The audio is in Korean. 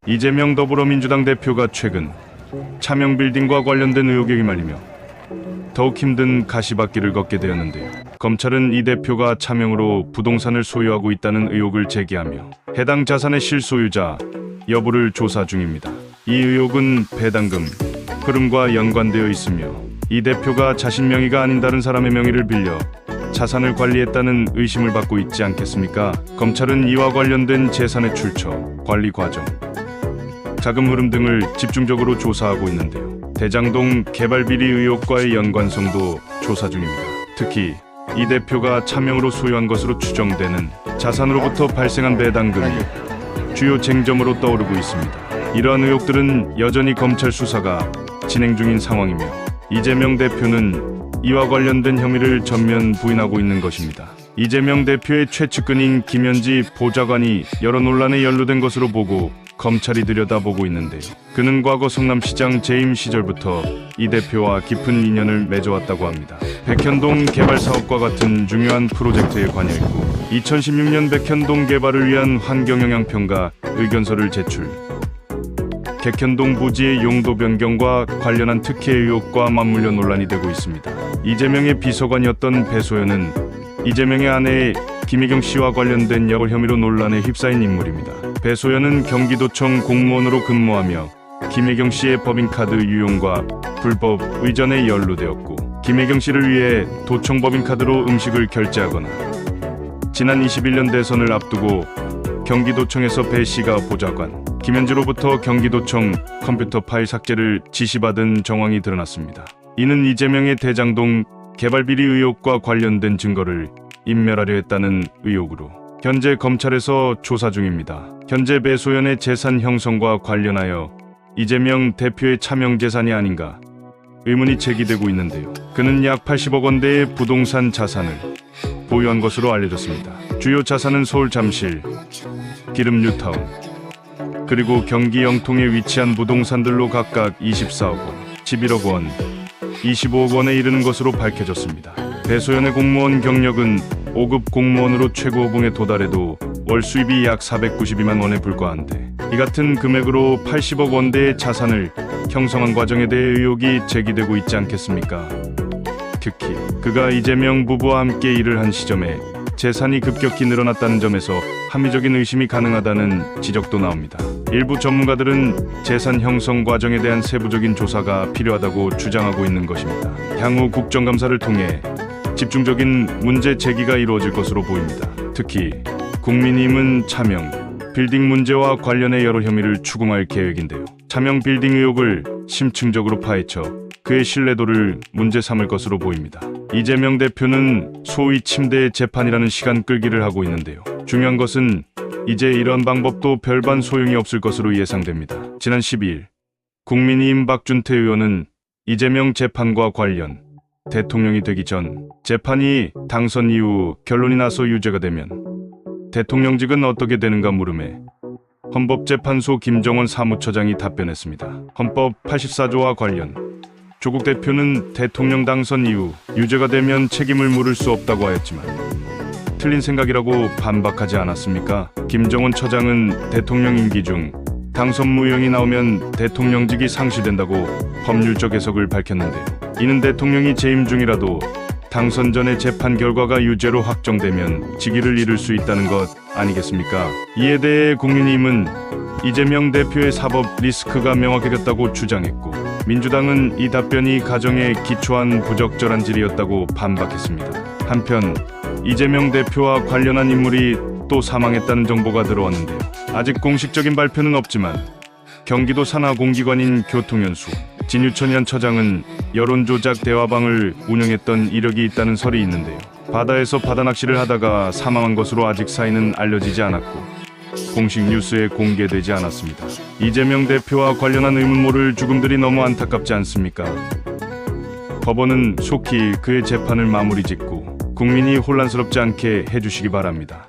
이재명 더불어민주당 대표가 최근 차명 빌딩과 관련된 의혹에 휘말리며 더욱 힘든 가시밭길을 걷게 되었는데요. 검찰은 이 대표가 차명으로 부동산을 소유하고 있다는 의혹을 제기하며 해당 자산의 실소유자 여부를 조사 중입니다. 이 의혹은 배당금 흐름과 연관되어 있으며 이 대표가 자신 명의가 아닌 다른 사람의 명의를 빌려 자산을 관리했다는 의심을 받고 있지 않겠습니까? 검찰은 이와 관련된 재산의 출처, 관리 과정, 자금 흐름 등을 집중적으로 조사하고 있는데요. 대장동 개발 비리 의혹과의 연관성도 조사 중입니다. 특히 이 대표가 차명으로 소유한 것으로 추정되는 자산으로부터 발생한 배당금이 주요 쟁점으로 떠오르고 있습니다. 이러한 의혹들은 여전히 검찰 수사가 진행 중인 상황이며 이재명 대표는 이와 관련된 혐의를 전면 부인하고 있는 것입니다. 이재명 대표의 최측근인 김현지 보좌관이 여러 논란에 연루된 것으로 보고 검찰이 들여다보고 있는데요. 그는 과거 성남시장 재임 시절부터 이 대표와 깊은 인연을 맺어왔다고 합니다. 백현동 개발 사업과 같은 중요한 프로젝트에 관여했고 2016년 백현동 개발을 위한 환경영향평가 의견서를 제출, 백현동 부지의 용도 변경과 관련한 특혜 의혹과 맞물려 논란이 되고 있습니다. 이재명의 비서관이었던 배소연은 이재명의 아내 김혜경 씨와 관련된 여러 혐의로 논란에 휩싸인 인물입니다. 배소연은 경기도청 공무원으로 근무하며 김혜경 씨의 법인카드 유용과 불법 의전에 연루되었고 김혜경 씨를 위해 도청 법인카드로 음식을 결제하거나 지난 21년 대선을 앞두고 경기도청에서 배 씨가 보좌관, 김현지로부터 경기도청 컴퓨터 파일 삭제를 지시받은 정황이 드러났습니다. 이는 이재명의 대장동 개발 비리 의혹과 관련된 증거를 인멸하려 했다는 의혹으로 현재 검찰에서 조사 중입니다. 현재 배소연의 재산 형성과 관련하여 이재명 대표의 차명 재산이 아닌가 의문이 제기되고 있는데요. 그는 약 80억 원대의 부동산 자산을 보유한 것으로 알려졌습니다. 주요 자산은 서울 잠실, 기름 뉴타운, 그리고 경기 영통에 위치한 부동산들로 각각 24억 원, 11억 원, 25억 원에 이르는 것으로 밝혀졌습니다. 배소연의 공무원 경력은 5급 공무원으로 최고봉에 도달해도 월 수입이 약 492만 원에 불과한데 이 같은 금액으로 80억 원대의 자산을 형성한 과정에 대해 의혹이 제기되고 있지 않겠습니까? 특히 그가 이재명 부부와 함께 일을 한 시점에 재산이 급격히 늘어났다는 점에서 합리적인 의심이 가능하다는 지적도 나옵니다. 일부 전문가들은 재산 형성 과정에 대한 세부적인 조사가 필요하다고 주장하고 있는 것입니다. 향후 국정감사를 통해 집중적인 문제 제기가 이루어질 것으로 보입니다. 특히 국민의힘은 차명 빌딩 문제와 관련해 여러 혐의를 추궁할 계획인데요. 차명 빌딩 의혹을 심층적으로 파헤쳐 그의 신뢰도를 문제 삼을 것으로 보입니다. 이재명 대표는 소위 침대 재판이라는 시간 끌기를 하고 있는데요. 중요한 것은 이제 이런 방법도 별반 소용이 없을 것으로 예상됩니다. 지난 12일 국민의힘 박준태 의원은 이재명 재판과 관련 대통령이 되기 전 재판이 당선 이후 결론이 나서 유죄가 되면 대통령직은 어떻게 되는가 물음에 헌법재판소 김정원 사무처장이 답변했습니다. 헌법 84조와 관련 조국 대표는 대통령 당선 이후 유죄가 되면 책임을 물을 수 없다고 하였지만 틀린 생각이라고 반박하지 않았습니까? 김정원 처장은 대통령 임기 중 당선 무효형이 나오면 대통령직이 상실된다고 법률적 해석을 밝혔는데요. 이는 대통령이 재임 중이라도 당선 전의 재판 결과가 유죄로 확정되면 직위를 잃을 수 있다는 것 아니겠습니까? 이에 대해 국민의힘은 이재명 대표의 사법 리스크가 명확해졌다고 주장했고 민주당은 이 답변이 가정에 기초한 부적절한 질의였다고 반박했습니다. 한편 이재명 대표와 관련한 인물이 또 사망했다는 정보가 들어왔는데요. 아직 공식적인 발표는 없지만 경기도 산하 공기관인 교통연수 진유천 현 처장은 여론조작 대화방을 운영했던 이력이 있다는 설이 있는데요. 바다에서 바다낚시를 하다가 사망한 것으로 아직 사인은 알려지지 않았고 공식 뉴스에 공개되지 않았습니다. 이재명 대표와 관련한 의문모를 죽음들이 너무 안타깝지 않습니까? 법원은 속히 그의 재판을 마무리 짓고 국민이 혼란스럽지 않게 해주시기 바랍니다.